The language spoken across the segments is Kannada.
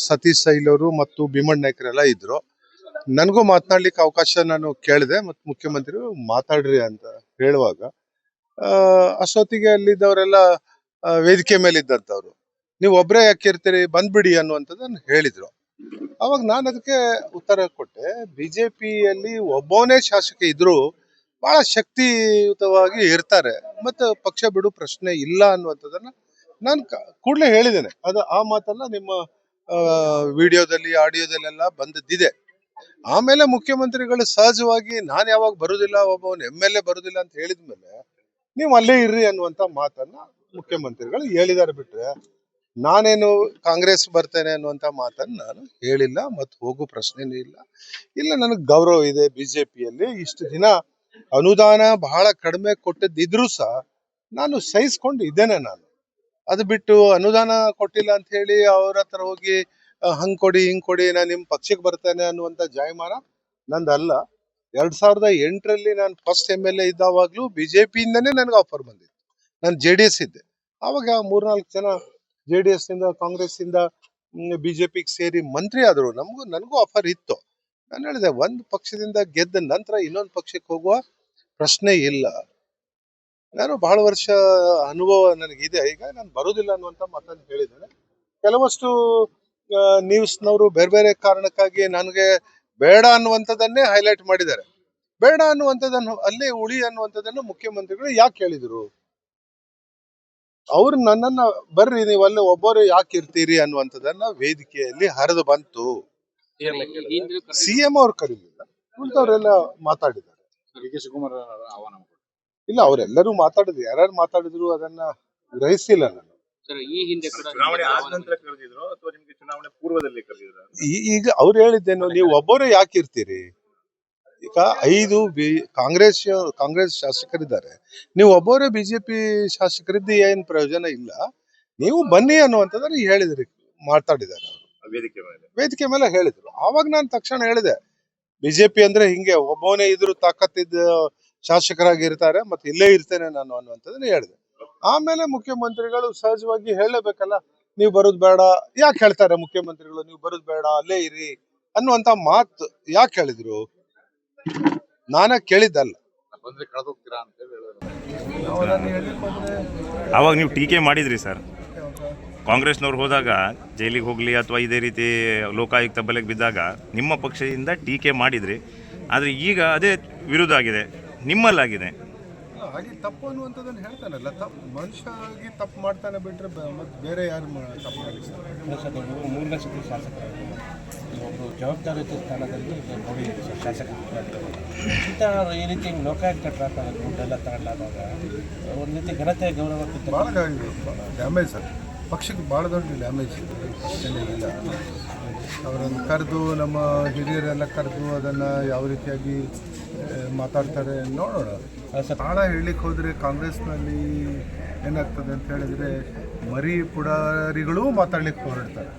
ಸತೀಶ್ ಸೈಲ್ ಅವರು ಮತ್ತು ಭೀಮಣ್ಣ ನಾಯ್ಕರೆಲ್ಲ ಇದ್ರು. ನನಗೂ ಮಾತನಾಡ್ಲಿಕ್ಕೆ ಅವಕಾಶ ನಾನು ಕೇಳಿದೆ ಮತ್ತು ಮುಖ್ಯಮಂತ್ರಿ ಮಾತಾಡ್ರಿ ಅಂತ ಹೇಳುವಾಗ ಅಷ್ಟೊತ್ತಿಗೆ ಅಲ್ಲಿದ್ದವರೆಲ್ಲ ವೇದಿಕೆ ಮೇಲೆ ಇದ್ದಂಥವ್ರು ನೀವು ಒಬ್ಬರೇ ಯಾಕೆ ಇರ್ತೀರಿ ಬಂದ್ಬಿಡಿ ಅನ್ನುವಂಥದ್ದನ್ನು ಹೇಳಿದ್ರು. ಅವಾಗ ನಾನು ಅದಕ್ಕೆ ಉತ್ತರ ಕೊಟ್ಟೆ, ಬಿಜೆಪಿಯಲ್ಲಿ ಒಬ್ಬನೇ ಶಾಸಕ ಇದ್ರು ಬಹಳ ಶಕ್ತಿಯುತವಾಗಿ ಇರ್ತಾರೆ ಮತ್ತೆ ಪಕ್ಷ ಬಿಡು ಪ್ರಶ್ನೆ ಇಲ್ಲ ಅನ್ನುವಂಥದ್ದನ್ನ ನಾನು ಕೂಡಲೇ ಹೇಳಿದ್ದೇನೆ. ಅದು ಆ ಮಾತಲ್ಲ ನಿಮ್ಮ ವಿಡಿಯೋದಲ್ಲಿ ಆಡಿಯೋದಲ್ಲೆಲ್ಲ ಬಂದದ್ದಿದೆ. ಆಮೇಲೆ ಮುಖ್ಯಮಂತ್ರಿಗಳು ಸಹಜವಾಗಿ ನಾನು ಯಾವಾಗ ಬರುದಿಲ್ಲ, ಒಬ್ಬವನ್ MLA ಬರುದಿಲ್ಲ ಅಂತ ಹೇಳಿದ್ಮೇಲೆ ನೀವು ಅಲ್ಲೇ ಇರ್ರಿ ಅನ್ನುವಂತ ಮಾತನ್ನ ಮುಖ್ಯಮಂತ್ರಿಗಳು ಹೇಳಿದ್ದಾರೆ. ಬಿಟ್ರೆ ನಾನೇನು ಕಾಂಗ್ರೆಸ್ ಬರ್ತೇನೆ ಅನ್ನುವಂತ ಮಾತನ್ನ ನಾನು ಹೇಳಿಲ್ಲ ಮತ್ತು ಹೋಗೋ ಪ್ರಶ್ನೆನೂ ಇಲ್ಲ. ನನಗೆ ಗೌರವ ಇದೆ. ಬಿಜೆಪಿಯಲ್ಲಿ ಇಷ್ಟು ದಿನ ಅನುದಾನ ಬಹಳ ಕಡಿಮೆ ಕೊಟ್ಟಿದ್ದಿದ್ರು ಸಹ ನಾನು ಸಹಿಸ್ಕೊಂಡು ಇದ್ದೇನೆ. ನಾನು ಅದು ಬಿಟ್ಟು ಅನುದಾನ ಕೊಟ್ಟಿಲ್ಲ ಅಂತ ಹೇಳಿ ಅವ್ರ ಹತ್ರ ಹೋಗಿ ಹಂಗ್ ಕೊಡಿ ಹಿಂಗ್ ಕೊಡಿ ನಾನು ನಿಮ್ ಪಕ್ಷಕ್ಕೆ ಬರ್ತೇನೆ ಅನ್ನುವಂತ ಜಾಯಮಾನ ನಂದಲ್ಲ. 2008ರಲ್ಲಿ ನಾನು ಫಸ್ಟ್ MLA ಇದ್ದಾವಾಗ್ಲೂ ಬಿಜೆಪಿಯಿಂದನೇ ನನಗೆ ಆಫರ್ ಬಂದಿತ್ತು. ನಾನು JDS ಇದ್ದೆ. ಆವಾಗ 3-4 ಜನ JDS ನಿಂದ ಕಾಂಗ್ರೆಸ್ ಇಂದ ಬಿಜೆಪಿಗೆ ಸೇರಿ ಮಂತ್ರಿ ಆದ್ರು. ನನಗೂ ಆಫರ್ ಇತ್ತು. ನಾನು ಹೇಳಿದೆ ಒಂದು ಪಕ್ಷದಿಂದ ಗೆದ್ದ ನಂತರ ಇನ್ನೊಂದು ಪಕ್ಷಕ್ಕೆ ಹೋಗುವ ಪ್ರಶ್ನೆ ಇಲ್ಲ. ನಾನು ಬಹಳ ವರ್ಷ ಅನುಭವ ನನಗಿದೆ. ಈಗ ನಾನು ಬರುದಿಲ್ಲ ಅನ್ನುವಂತ ಮಾತನ್ನು ಹೇಳಿದ್ದೇನೆ. ಕೆಲವಷ್ಟು ನ್ಯೂಸ್ನವರು ಬೇರೆ ಬೇರೆ ಕಾರಣಕ್ಕಾಗಿ ನನಗೆ ಬೇಡ ಅನ್ನುವಂಥದ್ದನ್ನೇ ಹೈಲೈಟ್ ಮಾಡಿದ್ದಾರೆ. ಬೇಡ ಅನ್ನುವಂಥದ್ದನ್ನು ಅಲ್ಲೇ ಉಳಿ ಅನ್ನುವಂಥದ್ದನ್ನು ಮುಖ್ಯಮಂತ್ರಿಗಳು ಯಾಕೆ ಹೇಳಿದ್ರು? ಅವ್ರು ನನ್ನನ್ನ ಬರ್ರಿ ನೀವು ಅಲ್ಲಿ ಒಬ್ಬರು ಯಾಕೆ ಇರ್ತೀರಿ ಅನ್ನುವಂಥದ್ದನ್ನ ವೇದಿಕೆಯಲ್ಲಿ ಹರಿದು ಬಂತು. CM ಅವ್ರು ಕರೀಲಿಲ್ಲ, ಉಳಿದವರೆಲ್ಲ ಮಾತಾಡಿದ್ದಾರೆ. ಇಲ್ಲ, ಅವರೆಲ್ಲರೂ ಮಾತಾಡಿದ್ರು. ಯಾರ್ಯಾರು ಮಾತಾಡಿದ್ರು ಅದನ್ನ ಗ್ರಹಿಸಿಲ್ಲ ನಾನು. ಚುನಾವಣೆ ಆದ ನಂತರ ಕರೆದಿದ್ರು ಅಥವಾ ನಿಮ್ಗೆ ಚುನಾವಣೆ ಪೂರ್ವದಲ್ಲಿ ಕರೆದಿದ್ರು? ಈಗ ಅವ್ರು ಹೇಳಿದ್ದೇನು, ನೀವು ಒಬ್ಬರು ಯಾಕೆ ಇರ್ತೀರಿ? ಈಗ 5 ಕಾಂಗ್ರೆಸ್ ಶಾಸಕರಿದ್ದಾರೆ, ನೀವು ಒಬ್ಬರೇ ಬಿಜೆಪಿ ಶಾಸಕರಿದ್ದು ಏನ್ ಪ್ರಯೋಜನ ಇಲ್ಲ, ನೀವು ಬನ್ನಿ ಅನ್ನುವಂಥದ್ದನ್ನ ಹೇಳಿದ್ರಿ, ಮಾತಾಡಿದ್ದಾರೆ ಅವರು ವೇದಿಕೆ ಮೇಲೆ ಹೇಳಿದ್ರು. ಆವಾಗ ನಾನು ತಕ್ಷಣ ಹೇಳಿದೆ, ಬಿಜೆಪಿ ಅಂದ್ರೆ ಹಿಂಗೆ ಒಬ್ಬವನೇ ಇದ್ರು ತಾಕತ್ತಿದ್ದ ಶಾಸಕರಾಗಿರ್ತಾರೆ ಮತ್ತೆ ಇಲ್ಲೇ ಇರ್ತೇನೆ ನಾನು ಅನ್ನುವಂಥದ್ದನ್ನ ಹೇಳಿದೆ. ಆಮೇಲೆ ಮುಖ್ಯಮಂತ್ರಿಗಳು ಸಹಜವಾಗಿ ಹೇಳಲೇಬೇಕಲ್ಲ, ನೀವು ಬರೋದು ಬೇಡ. ಯಾಕೆ ಹೇಳ್ತಾರೆ ಮುಖ್ಯಮಂತ್ರಿಗಳು ನೀವು ಬರೋದು ಬೇಡ ಅಲ್ಲೇ ಇರಿ ಅನ್ನುವಂತ ಮಾತು ಯಾಕೆ ಹೇಳಿದ್ರು? ನಾನ ಕೇಳಿದ್ದಲ್ಲ. ಅವಾಗ ನೀವು ಟೀಕೆ ಮಾಡಿದ್ರಿ ಸರ್, ಕಾಂಗ್ರೆಸ್ನವ್ರು ಹೋದಾಗ ಜೈಲಿಗೆ ಹೋಗಲಿ ಅಥವಾ ಇದೇ ರೀತಿ ಲೋಕಾಯುಕ್ತ ಬಲೆಗೆ ಬಿದ್ದಾಗ ನಿಮ್ಮ ಪಕ್ಷದಿಂದ ಟೀಕೆ ಮಾಡಿದ್ರಿ. ಆದರೆ ಈಗ ಅದೇ ವಿರುದ್ಧ ಆಗಿದೆ, ನಿಮ್ಮಲ್ಲಾಗಿದೆ. ಹಾಗೆ ತಪ್ಪು ಅನ್ನುವಂಥದ್ದನ್ನು ಹೇಳ್ತಾನಲ್ಲ, ಮನುಷ್ಯ ಆಗಿ ತಪ್ಪು ಮಾಡ್ತಾನೆ ಬಿಟ್ಟರೆ ಮತ್ತೆ ಬೇರೆ ಯಾರು ತಪ್ಪು ಮಾಡಿ ಸರ್? 3 ಲಕ್ಷದ ಶಾಸಕರಾಗಿ ಒಬ್ಬರು ಜವಾಬ್ದಾರಿಯುತ ಸ್ಥಾನದಲ್ಲಿ ನೋಡಿದ್ದೀರಿ ಸರ್ ಶಾಸಕ. ಇಂಥ ಈ ರೀತಿ ಲೋಕಾಯುಕ್ತ ಟ್ರಾಪ್ ಆಗೋದು ದುಡ್ಡೆಲ್ಲ ತಗೊಳ್ಳಾದಾಗ ಒಂದು ರೀತಿ ಘನತೆ ಗೌರವ ಭಾಳ ಡ್ಯಾಮೇಜ್ ಸರ್, ಪಕ್ಷಕ್ಕೆ ಭಾಳ ದೊಡ್ಡ ಡ್ಯಾಮೇಜ್ ಇಲ್ಲ. ಅವರನ್ನು ಕರೆದು ನಮ್ಮ ಹಿರಿಯರೆಲ್ಲ ಕರೆದು ಅದನ್ನು ಯಾವ ರೀತಿಯಾಗಿ ಮಾತಾಡ್ತಾರೆ ನೋಡೋಣ. ಭಾಳ ಹೇಳಲಿಕ್ಕೆ ಹೋದರೆ ಕಾಂಗ್ರೆಸ್ನಲ್ಲಿ ಏನಾಗ್ತದೆ ಅಂತ ಹೇಳಿದರೆ ಮರಿ ಪುಡಾರಿಗಳೂ ಮಾತಾಡ್ಲಿಕ್ಕೆ ಹೊರಡ್ತಾರೆ.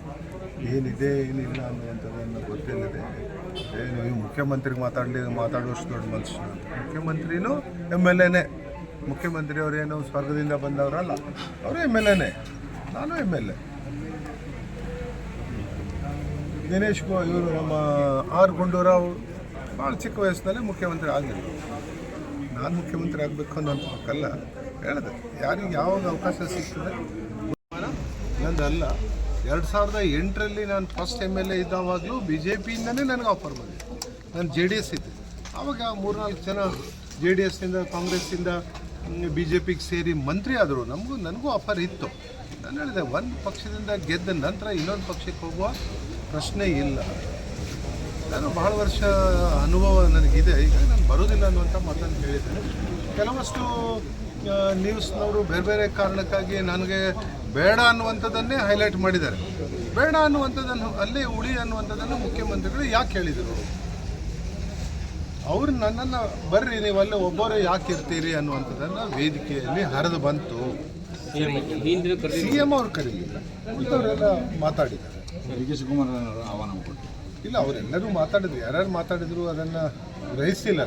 ಏನಿದೆ ಏನಿಲ್ಲ ಅನ್ನುವಂಥದ್ದನ್ನು ಗೊತ್ತಿಲ್ಲದೆ ನೀವು ಮುಖ್ಯಮಂತ್ರಿಗೆ ಮಾತಾಡುವಷ್ಟು ದೊಡ್ಡ ಮನುಷ್ಯ. ಮುಖ್ಯಮಂತ್ರಿನೂ MLAನೇ. ಮುಖ್ಯಮಂತ್ರಿ ಅವರೇನು ಸ್ವರ್ಗದಿಂದ ಬಂದವರಲ್ಲ, ಅವರು MLAನೇ, ನಾನು MLA. ದಿನೇಶ್ ಇವರು ನಮ್ಮ R ಗುಂಡೂರಾವ್ ಭಾಳ ಚಿಕ್ಕ ವಯಸ್ಸಿನಲ್ಲೇ ಮುಖ್ಯಮಂತ್ರಿ ಆಗಲಿಲ್ಲ. ನಾನು ಮುಖ್ಯಮಂತ್ರಿ ಆಗಬೇಕು ಅನ್ನೋಂಥಕ್ಕಲ್ಲ ಹೇಳಿದೆ. ಯಾರಿಗೆ ಯಾವಾಗ ಅವಕಾಶ ಸಿಗ್ತದೆ ನಂದಲ್ಲ. 2008ರಲ್ಲಿ ನಾನು ಫಸ್ಟ್ MLA ಇದ್ದಾವಾಗಲೂ ಬಿಜೆಪಿಯಿಂದನೇ ನನಗೆ ಆಫರ್ ಬಂದಿತ್ತು. ನಾನು JDS ಇದ್ದೆ. ಆವಾಗ 3-4 ಜನ JDSನಿಂದ ಕಾಂಗ್ರೆಸ್ಸಿಂದ ಬಿಜೆಪಿಗೆ ಸೇರಿ ಮಂತ್ರಿ ಆದರು. ನನಗೂ ಆಫರ್ ಇತ್ತು. ನಾನು ಹೇಳಿದೆ ಒಂದು ಪಕ್ಷದಿಂದ ಗೆದ್ದ ನಂತರ ಇನ್ನೊಂದು ಪಕ್ಷಕ್ಕೆ ಹೋಗುವ ಪ್ರಶ್ನೆ ಇಲ್ಲ. ನಾನು ಬಹಳ ವರ್ಷ ಅನುಭವ ನನಗಿದೆ. ಈಗ ನಾನು ಬರೋದಿಲ್ಲ ಅನ್ನುವಂಥ ಮಾತನ್ನು ಹೇಳಿದ್ದೇನೆ. ಕೆಲವಷ್ಟು ನ್ಯೂಸ್ನವರು ಬೇರೆ ಬೇರೆ ಕಾರಣಕ್ಕಾಗಿ ನನಗೆ ಬೇಡ ಅನ್ನುವಂಥದ್ದನ್ನೇ ಹೈಲೈಟ್ ಮಾಡಿದ್ದಾರೆ. ಬೇಡ ಅನ್ನುವಂಥದ್ದನ್ನು ಅಲ್ಲೇ ಉಳಿ ಅನ್ನುವಂಥದ್ದನ್ನು ಮುಖ್ಯಮಂತ್ರಿಗಳು ಯಾಕೆ ಹೇಳಿದರು? ಅವ್ರು ನನ್ನನ್ನು ಬರ್ರಿ ನೀವು ಅಲ್ಲೇ ಒಬ್ಬರು ಯಾಕೆ ಇರ್ತೀರಿ ಅನ್ನುವಂಥದ್ದನ್ನು ವೇದಿಕೆಯಲ್ಲಿ ಹರಿದು ಬಂತು. CM ಅವ್ರು ಕರೀಲಿಲ್ಲ, ಉಳಿದವರೆಲ್ಲ ಮಾತಾಡಿದ್ದಾರೆ. ಆಹ್ವಾನ ಕೊಟ್ಟು ಇಲ್ಲ, ಅವರೆಲ್ಲರೂ ಮಾತಾಡಿದ್ರು. ಯಾರ್ಯಾರು ಮಾತಾಡಿದ್ರು ಅದನ್ನ ಗ್ರಹಿಸಿಲ್ಲ.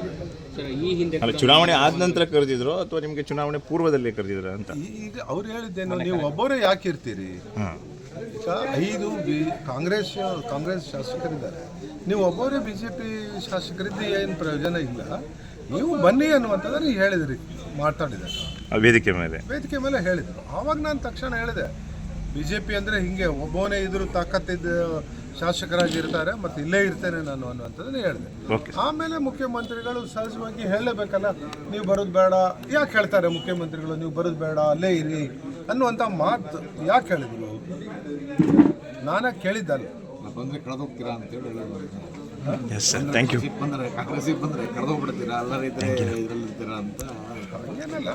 ಚುನಾವಣೆ ಆದ ನಂತರ ಕರೆದಿದ್ರು ಅಥವಾ ನಿಮಗೆ ಚುನಾವಣೆ ಪೂರ್ವದಲ್ಲಿ ಕರೆದಿದ್ರು ಅಂತ? ಈಗ ಅವ್ರು ಹೇಳಿದ್ದೇನು, ನೀವು ಒಬ್ಬರೇ ಯಾಕೆ ಇರ್ತೀರಿ? ಈಗ 5 ಕಾಂಗ್ರೆಸ್ ಶಾಸಕರಿದ್ದಾರೆ, ನೀವು ಒಬ್ಬರೇ BJP ಶಾಸಕರಿದ್ದು ಏನು ಪ್ರಯೋಜನ ಇಲ್ಲ. ನೀವು ಬನ್ನಿ ಅನ್ನುವಂಥದ್ದನ್ನು ಹೇಳಿದ್ರಿ, ಮಾತಾಡಿದ್ದಾರೆ ಆ ವೇದಿಕೆ ಮೇಲೆ. ವೇದಿಕೆ ಮೇಲೆ ಹೇಳಿದರು. ಆವಾಗ ನಾನು ತಕ್ಷಣ ಹೇಳಿದೆ, BJP ಅಂದರೆ ಹಿಂಗೆ ಒಬ್ಬನೇ ಇದ್ರು ತಾಕತ್ತಿದ್ದ ಶಾಸಕರಾಗಿರ್ತಾರೆ ಮತ್ತು ಇಲ್ಲೇ ಇರ್ತೇನೆ ನಾನು ಅನ್ನುವಂಥದ್ದನ್ನು ಹೇಳಿದೆ. ಆಮೇಲೆ ಮುಖ್ಯಮಂತ್ರಿಗಳು ಸಹಜವಾಗಿ ಹೇಳಲೇಬೇಕಲ್ಲ, ನೀವು ಬರೋದು ಬೇಡ. ಯಾಕೆ ಹೇಳ್ತಾರೆ ಮುಖ್ಯಮಂತ್ರಿಗಳು ನೀವು ಬರೋದು ಬೇಡ ಅಲ್ಲೇ ಇರಿ ಅನ್ನುವಂಥ ಮಾತು ಯಾಕೆ ಹೇಳಿದ್ರು? ನಾನೇ ಕೇಳಿದ್ದಲ್ಲ. ಬಂದರೆ ಕಳೆದೋಗ್ತೀರಾ ಅಂತೇಳಿ ಹೇಳೋದು. Yes sir, thank you. ಬಂದರೆ ಕಾಂಗ್ರೆಸ್ಸಿಗೆ ಬಂದರೆ ಕಳೆದೋಗ್ಬಿಡ್ತೀರಾ, ಎಲ್ಲರೂ ಇದ್ದರೆ ಇದರಲ್ಲಿರ್ತೀರಾ ಅಂತ. ಏನಲ್ಲ